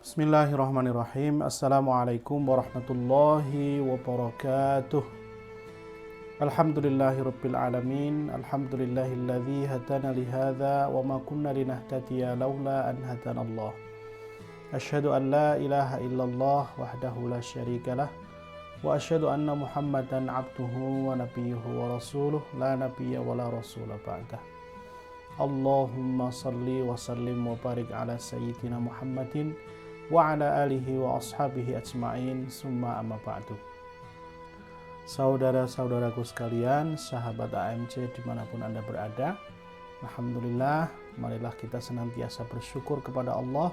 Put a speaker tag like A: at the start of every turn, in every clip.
A: Bismillahirrahmanirrahim. Assalamualaikum warahmatullahi wabarakatuh. Alhamdulillahirabbil alamin. Alhamdulillahilladzi hadana li hadza wa ma kunna linahtadiya laula an hadanallah. Asyhadu an la ilaha illallah wahdahu la syarikalah wa asyhadu anna Muhammadan abduhu wa nabiyyuhu wa rasuluh la nabiyya wa la rasula ba'dah. Allahumma salli wa sallim wa barik ala sayyidina Muhammadin wa ala alihi wa ashabihi ajma'in, summa amma ba'du. Saudara-saudaraku sekalian, sahabat AMC dimanapun Anda berada, alhamdulillah, marilah kita senantiasa bersyukur kepada Allah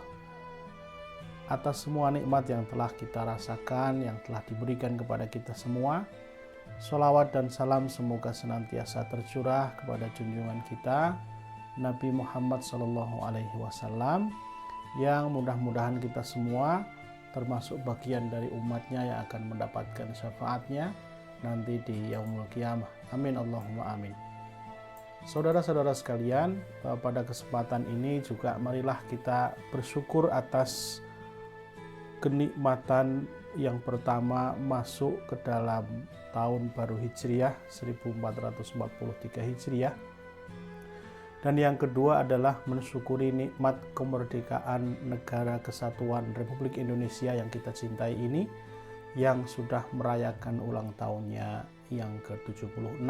A: atas semua nikmat yang telah kita rasakan, yang telah diberikan kepada kita semua. Sholawat dan salam semoga senantiasa tercurah kepada junjungan kita Nabi Muhammad SAW, yang mudah-mudahan kita semua termasuk bagian dari umatnya yang akan mendapatkan syafaatnya nanti di yaumul qiyamah. Amin Allahumma amin. Saudara-saudara sekalian, pada kesempatan ini juga marilah kita bersyukur atas kenikmatan yang pertama masuk ke dalam tahun baru Hijriah 1443 Hijriah. Dan yang kedua adalah mensyukuri nikmat kemerdekaan Negara Kesatuan Republik Indonesia yang kita cintai ini, yang sudah merayakan ulang tahunnya yang ke-76.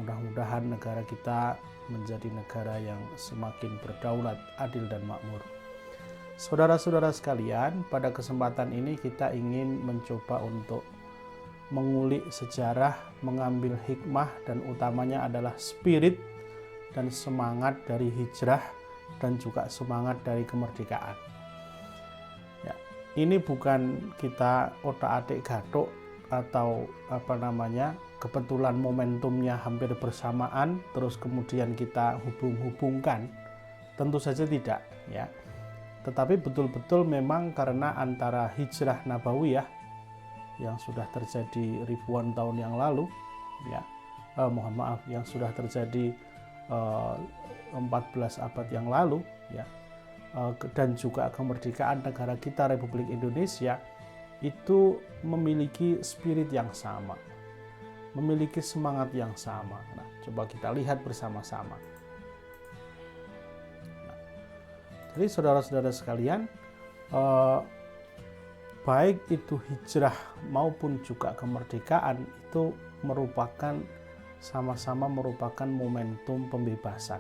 A: Mudah-mudahan negara kita menjadi negara yang semakin berdaulat, adil dan makmur. Saudara-saudara sekalian, pada kesempatan ini kita ingin mencoba untuk mengulik sejarah, mengambil hikmah, dan utamanya adalah spirit dan semangat dari hijrah dan juga semangat dari kemerdekaan. Ya, ini bukan kita otak-atik gathuk atau kebetulan momentumnya hampir bersamaan terus kemudian kita hubung-hubungkan. Tentu saja tidak, ya. Tetapi betul-betul memang karena antara hijrah nabawiyah yang sudah terjadi ribuan tahun yang lalu, ya, yang sudah terjadi 14 abad yang lalu, ya, dan juga kemerdekaan negara kita Republik Indonesia itu memiliki spirit yang sama, memiliki semangat yang sama. Nah, coba kita lihat bersama-sama. Nah, jadi saudara-saudara sekalian, baik itu hijrah maupun juga kemerdekaan itu sama-sama merupakan momentum pembebasan,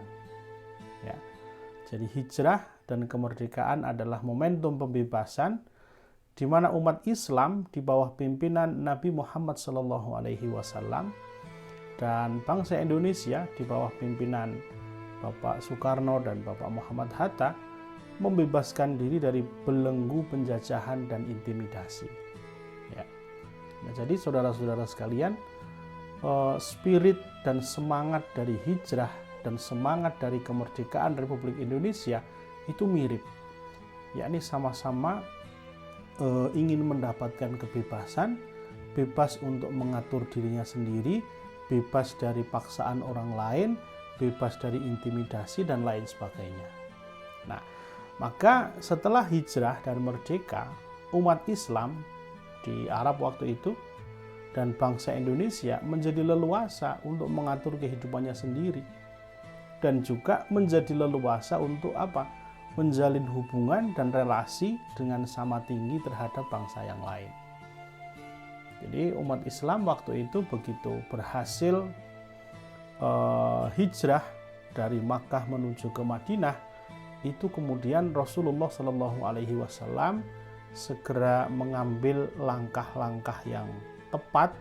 A: ya. Jadi hijrah dan kemerdekaan adalah momentum pembebasan di mana umat Islam di bawah pimpinan Nabi Muhammad SAW dan bangsa Indonesia di bawah pimpinan Bapak Soekarno dan Bapak Muhammad Hatta membebaskan diri dari belenggu penjajahan dan intimidasi, ya. Nah, jadi saudara-saudara sekalian, spirit dan semangat dari hijrah dan semangat dari kemerdekaan Republik Indonesia itu mirip, yakni sama-sama ingin mendapatkan kebebasan, bebas untuk mengatur dirinya sendiri, bebas dari paksaan orang lain, bebas dari intimidasi dan lain sebagainya. Nah, maka setelah hijrah dan merdeka, umat Islam di Arab waktu itu dan bangsa Indonesia menjadi leluasa untuk mengatur kehidupannya sendiri dan juga menjadi leluasa untuk menjalin hubungan dan relasi dengan sama tinggi terhadap bangsa yang lain. Jadi umat Islam waktu itu begitu berhasil hijrah dari Makkah menuju ke Madinah, itu kemudian Rasulullah SAW segera mengambil langkah-langkah yang tepat,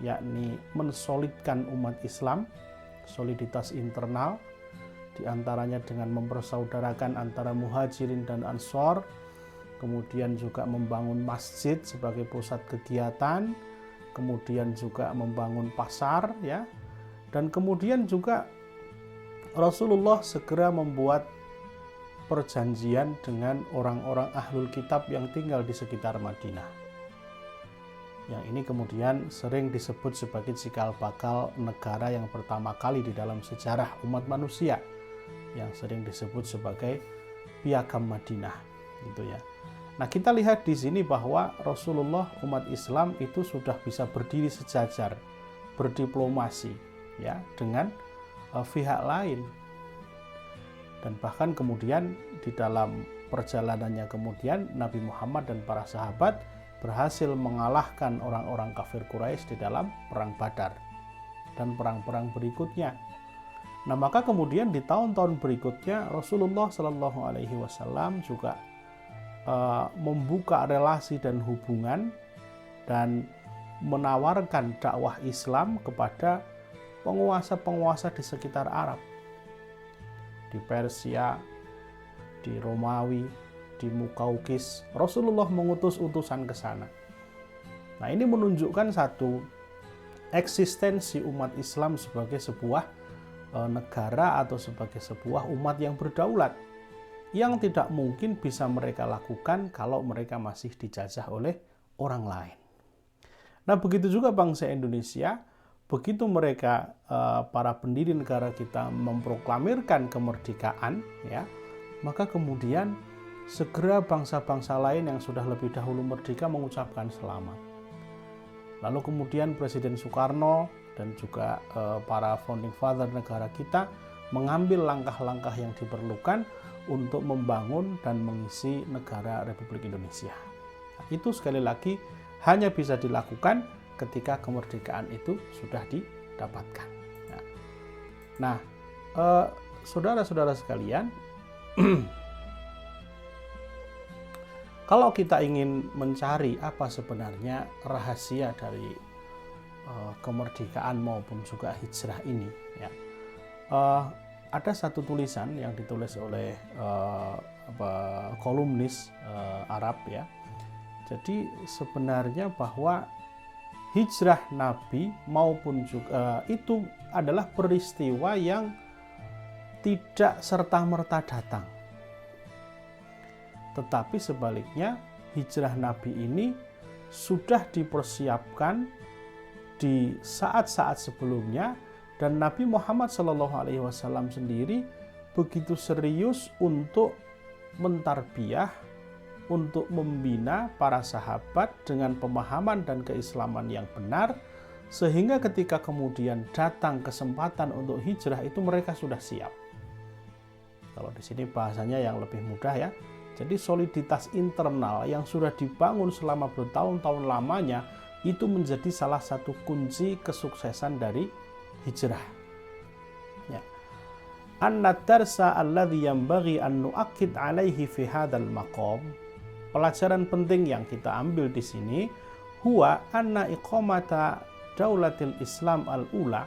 A: yakni mensolidkan umat Islam, soliditas internal, diantaranya dengan mempersaudarakan antara muhajirin dan ansor, kemudian juga membangun masjid sebagai pusat kegiatan, kemudian juga membangun pasar, ya, dan kemudian juga Rasulullah segera membuat perjanjian dengan orang-orang ahlul kitab yang tinggal di sekitar Madinah. Yang ini kemudian sering disebut sebagai cikal bakal negara yang pertama kali di dalam sejarah umat manusia, yang sering disebut sebagai Piagam Madinah, gitu ya. Nah, kita lihat di sini bahwa Rasulullah, umat Islam itu sudah bisa berdiri sejajar, berdiplomasi ya dengan pihak lain. Dan bahkan kemudian di dalam perjalanannya kemudian Nabi Muhammad dan para sahabat berhasil mengalahkan orang-orang kafir Quraisy di dalam perang Badar dan perang-perang berikutnya. Nah, maka kemudian di tahun-tahun berikutnya Rasulullah Shallallahu Alaihi Wasallam juga membuka relasi dan hubungan dan menawarkan dakwah Islam kepada penguasa-penguasa di sekitar Arab, di Persia, di Romawi, di Mukaukis. Rasulullah mengutus utusan ke sana. Nah, ini menunjukkan satu eksistensi umat Islam sebagai sebuah negara atau sebagai sebuah umat yang berdaulat, yang tidak mungkin bisa mereka lakukan kalau mereka masih dijajah oleh orang lain. Nah, begitu juga bangsa Indonesia, begitu mereka para pendiri negara kita memproklamirkan kemerdekaan, ya, maka kemudian segera bangsa-bangsa lain yang sudah lebih dahulu merdeka mengucapkan selamat. Lalu kemudian Presiden Soekarno dan juga para founding father negara kita mengambil langkah-langkah yang diperlukan untuk membangun dan mengisi negara Republik Indonesia. Nah, itu sekali lagi hanya bisa dilakukan ketika kemerdekaan itu sudah didapatkan. Nah, saudara-saudara sekalian, kalau kita ingin mencari apa sebenarnya rahasia dari kemerdekaan maupun juga hijrah ini, ya, ada satu tulisan yang ditulis oleh kolumnis Arab, ya. Jadi sebenarnya bahwa hijrah Nabi maupun juga itu adalah peristiwa yang tidak serta-merta datang. Tetapi sebaliknya hijrah Nabi ini sudah dipersiapkan di saat-saat sebelumnya, dan Nabi Muhammad SAW sendiri begitu serius untuk mentarbiyah, untuk membina para sahabat dengan pemahaman dan keislaman yang benar, sehingga ketika kemudian datang kesempatan untuk hijrah itu mereka sudah siap. Kalau di sini bahasanya yang lebih mudah, ya. Jadi soliditas internal yang sudah dibangun selama bertahun-tahun lamanya itu menjadi salah satu kunci kesuksesan dari hijrah. Ya. An-nadarsa alladhi yanbaghi an nu'akkid alaihi fi hadzal maqam. Pelajaran penting yang kita ambil di sini huwa anna iqamata daulatil Islam al-ula,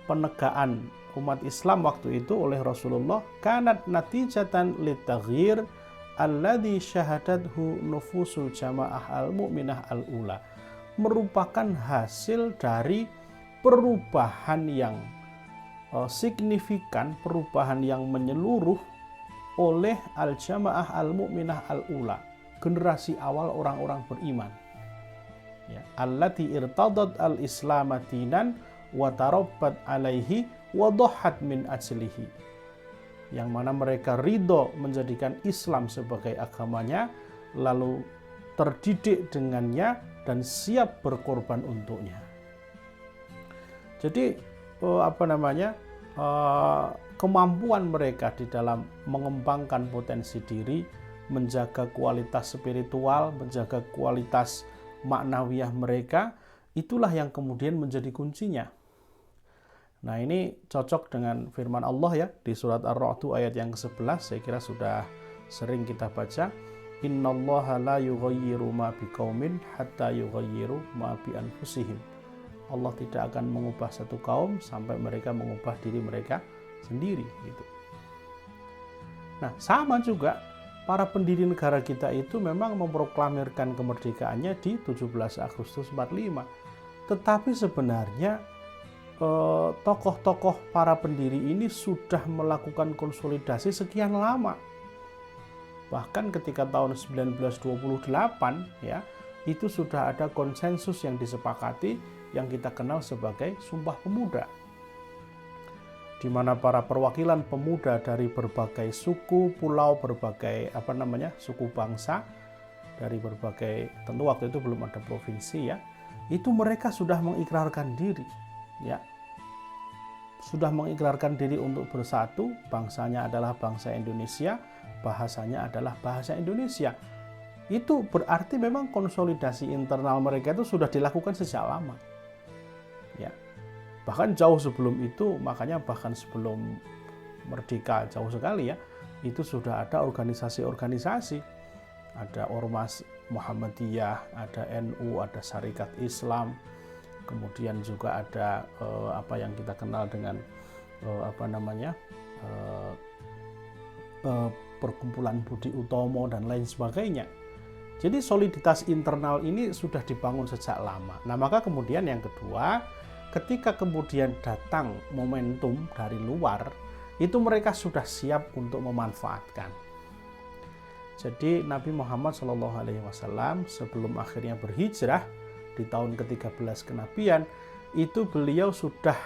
A: penegaan umat Islam waktu itu oleh Rasulullah, kanat natijatan litaghyir alladhi syahadathu nufusul jamaah al-mu'minah al-ula, merupakan hasil dari perubahan yang signifikan, perubahan yang menyeluruh oleh al-jamaah al-mu'minah al-ula, generasi awal orang-orang beriman, ya, allati irtadat al-islam dinan wa tarabbat alaihi wa dhahat min ajlihi, yang mana mereka ridho menjadikan Islam sebagai agamanya, lalu terdidik dengannya dan siap berkorban untuknya. Jadi kemampuan mereka di dalam mengembangkan potensi diri, menjaga kualitas spiritual, menjaga kualitas maknawiyah mereka, itulah yang kemudian menjadi kuncinya. Nah, ini cocok dengan firman Allah, ya, di surat Ar-Ra'd ayat yang ke-11, saya kira sudah sering kita baca. Innallaha la yughayyiru ma biqaumin hatta yughayyiru ma bi anfusihim. Allah tidak akan mengubah satu kaum sampai mereka mengubah diri mereka sendiri, gitu. Nah, sama juga para pendiri negara kita itu memang memproklamirkan kemerdekaannya di 17 Agustus 45. Tetapi sebenarnya tokoh-tokoh para pendiri ini sudah melakukan konsolidasi sekian lama. Bahkan ketika tahun 1928, ya, itu sudah ada konsensus yang disepakati yang kita kenal sebagai Sumpah Pemuda. di mana para perwakilan pemuda dari berbagai suku, pulau, berbagai suku bangsa, dari berbagai, tentu waktu itu belum ada provinsi ya, itu mereka sudah mengikrarkan diri, ya, sudah mengikrarkan diri untuk bersatu. Bangsanya adalah bangsa Indonesia, bahasanya adalah bahasa Indonesia. Itu berarti memang konsolidasi internal mereka itu sudah dilakukan sejak lama, ya. Bahkan jauh sebelum itu, makanya bahkan sebelum merdeka jauh sekali ya, itu sudah ada organisasi-organisasi. Ada Ormas Muhammadiyah, ada NU, ada Syarikat Islam, kemudian juga ada apa yang kita kenal dengan Perkumpulan Budi Utomo dan lain sebagainya. Jadi soliditas internal ini sudah dibangun sejak lama. Nah, maka kemudian yang kedua, ketika kemudian datang momentum dari luar, itu mereka sudah siap untuk memanfaatkan. Jadi Nabi Muhammad SAW sebelum akhirnya berhijrah di tahun ke-13 kenabian, itu beliau sudah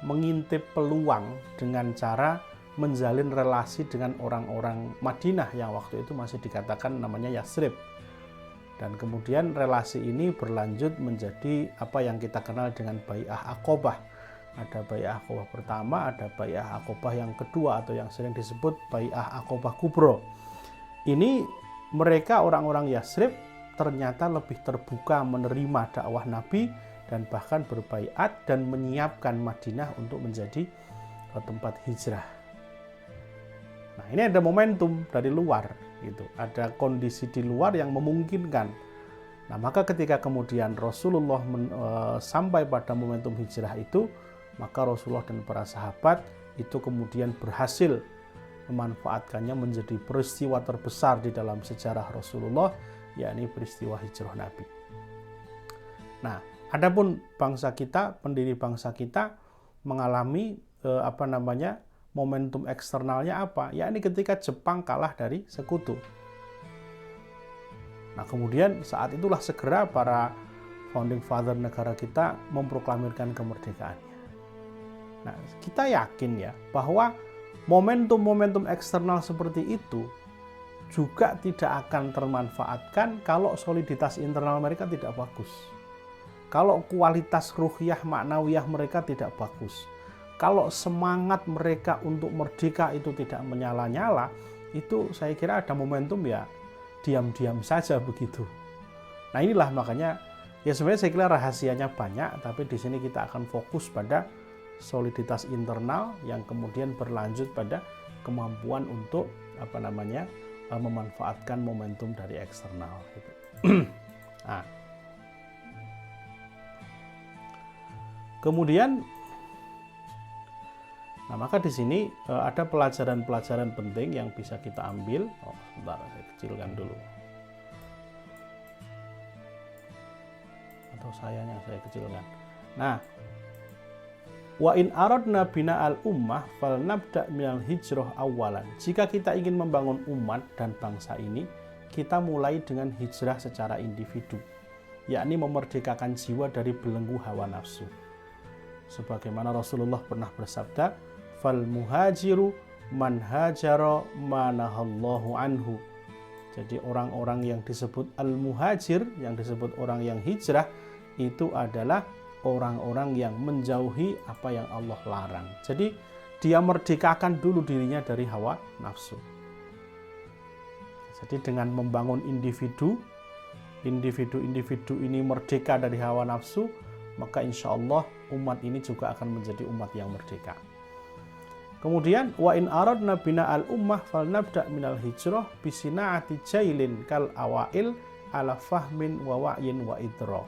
A: mengintip peluang dengan cara menjalin relasi dengan orang-orang Madinah yang waktu itu masih dikatakan namanya Yasrib. Dan kemudian relasi ini berlanjut menjadi apa yang kita kenal dengan Bai'ah Aqobah. Ada Bai'ah Aqobah pertama, ada Bai'ah Aqobah yang kedua atau yang sering disebut Bai'ah Aqobah Kubro. Ini mereka orang-orang Yasrib ternyata lebih terbuka menerima dakwah Nabi dan bahkan berbaiat dan menyiapkan Madinah untuk menjadi tempat hijrah. Nah, ini ada momentum dari luar. Gitu. Ada kondisi di luar yang memungkinkan. Nah, maka ketika kemudian Rasulullah sampai pada momentum hijrah itu, maka Rasulullah dan para sahabat itu kemudian berhasil memanfaatkannya menjadi peristiwa terbesar di dalam sejarah Rasulullah, yakni peristiwa hijrah Nabi. Nah, adapun bangsa kita, pendiri bangsa kita mengalami momentum eksternalnya apa? Yakni ketika Jepang kalah dari sekutu. Nah, kemudian saat itulah segera para founding father negara kita memproklamirkan kemerdekaannya. Nah, kita yakin ya bahwa momentum-momentum eksternal seperti itu juga tidak akan termanfaatkan kalau soliditas internal mereka tidak bagus. Kalau kualitas ruhiyah maknawiyah mereka tidak bagus. Kalau semangat mereka untuk merdeka itu tidak menyala-nyala, itu saya kira ada momentum ya diam-diam saja begitu. Nah, inilah makanya ya sebenarnya saya kira rahasianya banyak, tapi di sini kita akan fokus pada soliditas internal yang kemudian berlanjut pada kemampuan untuk memanfaatkan momentum dari eksternal. Gitu. Nah, kemudian maka di sini ada pelajaran-pelajaran penting yang bisa kita ambil. Sebentar, saya kecilkan dulu. Atau saya kecilkan. Nah, wa in aradna bina'al ummah falnabda' minal hijrah awalan. Jika kita ingin membangun umat dan bangsa ini, kita mulai dengan hijrah secara individu, yakni memerdekakan jiwa dari belenggu hawa nafsu. Sebagaimana Rasulullah pernah bersabda, fal muhajiru man hajara manahallahu anhu. Jadi orang-orang yang disebut al-muhajir, yang disebut orang yang hijrah, itu adalah orang-orang yang menjauhi apa yang Allah larang. Jadi dia merdekakan dulu dirinya dari hawa nafsu. Jadi dengan membangun individu ini merdeka dari hawa nafsu, maka insya Allah umat ini juga akan menjadi umat yang merdeka. Kemudian wa in aradna bina'al ummah falnabda' minal hijrah bisina'ati jailin kal awail ala fahmin wa wa'yin wa idrak.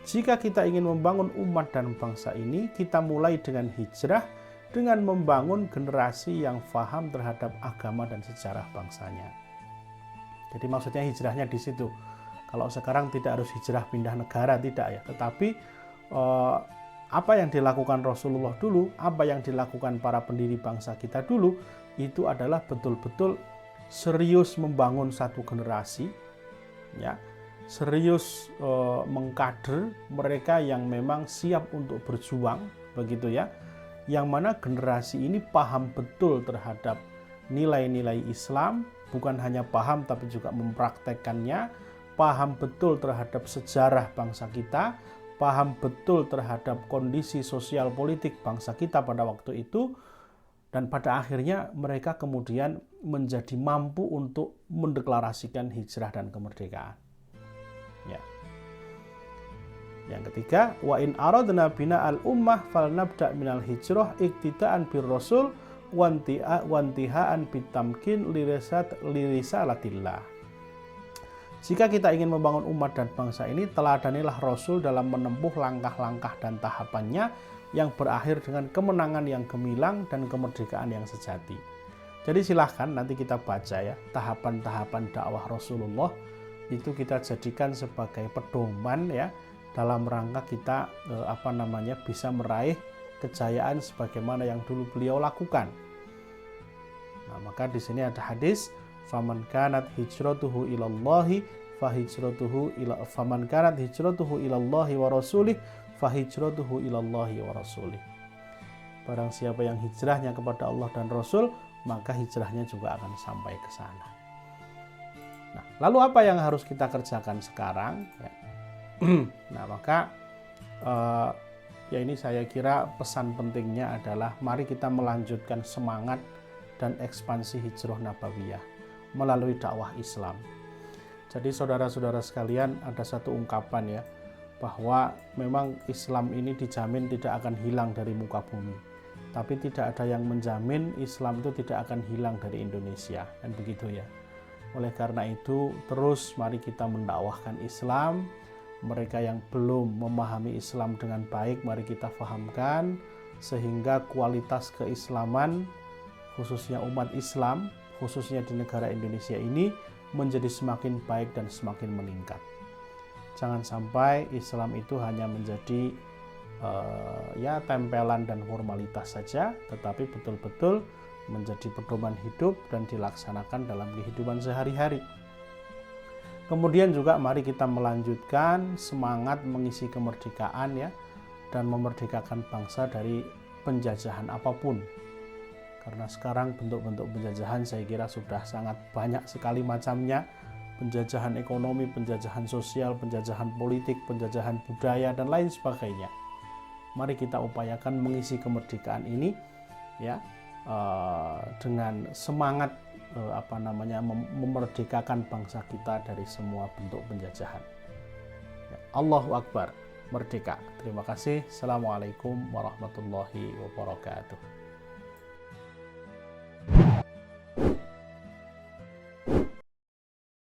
A: Jika kita ingin membangun umat dan bangsa ini, kita mulai dengan hijrah, dengan membangun generasi yang faham terhadap agama dan sejarah bangsanya. Jadi maksudnya hijrahnya di situ. Kalau sekarang tidak harus hijrah pindah negara, tidak ya, tetapi apa yang dilakukan Rasulullah dulu, apa yang dilakukan para pendiri bangsa kita dulu, itu adalah betul-betul serius membangun satu generasi, ya, serius mengkader mereka yang memang siap untuk berjuang, begitu ya, yang mana generasi ini paham betul terhadap nilai-nilai Islam, bukan hanya paham tapi juga mempraktekkannya, paham betul terhadap sejarah bangsa kita, paham betul terhadap kondisi sosial politik bangsa kita pada waktu itu, dan pada akhirnya mereka kemudian menjadi mampu untuk mendeklarasikan hijrah dan kemerdekaan. Ya. Yang ketiga, wa in aradna bina al ummah falnabda minal hijrah iktidaan bir rasul wantihaan bitamkin lirisalatillah. Jika kita ingin membangun umat dan bangsa ini, teladanilah Rasul dalam menempuh langkah-langkah dan tahapannya yang berakhir dengan kemenangan yang gemilang dan kemerdekaan yang sejati. Jadi silahkan nanti kita baca ya, tahapan-tahapan dakwah Rasulullah itu kita jadikan sebagai pedoman ya, dalam rangka kita bisa meraih kejayaan sebagaimana yang dulu beliau lakukan. Nah, maka di sini ada hadis, faman kanat hijratuhu ilallahi fahijratuhu ila faman kanat hijratuhu ilallahi wa rasulih fahijratuhu ilallahi wa rasulih. Barang siapa yang hijrahnya kepada Allah dan Rasul, maka hijrahnya juga akan sampai ke sana. Nah, lalu apa yang harus kita kerjakan sekarang? Ya. Nah, maka ya ini saya kira pesan pentingnya adalah mari kita melanjutkan semangat dan ekspansi hijrah nabawiyah melalui dakwah Islam. Jadi saudara-saudara sekalian, ada satu ungkapan ya, bahwa memang Islam ini dijamin tidak akan hilang dari muka bumi. Tapi tidak ada yang menjamin Islam itu tidak akan hilang dari Indonesia, kan begitu ya. Oleh karena itu, terus mari kita mendakwahkan Islam. Mereka yang belum memahami Islam dengan baik, mari kita fahamkan, sehingga kualitas keislaman, khususnya umat Islam, khususnya di negara Indonesia ini, menjadi semakin baik dan semakin meningkat. Jangan sampai Islam itu hanya menjadi tempelan dan formalitas saja, tetapi betul-betul menjadi pedoman hidup dan dilaksanakan dalam kehidupan sehari-hari. Kemudian juga mari kita melanjutkan semangat mengisi kemerdekaan ya, dan memerdekakan bangsa dari penjajahan apapun. Karena sekarang bentuk-bentuk penjajahan saya kira sudah sangat banyak sekali macamnya. Penjajahan ekonomi, penjajahan sosial, penjajahan politik, penjajahan budaya, dan lain sebagainya. Mari kita upayakan mengisi kemerdekaan ini ya, dengan semangat memerdekakan bangsa kita dari semua bentuk penjajahan. Ya, Allahu Akbar, merdeka. Terima kasih. Assalamualaikum warahmatullahi wabarakatuh.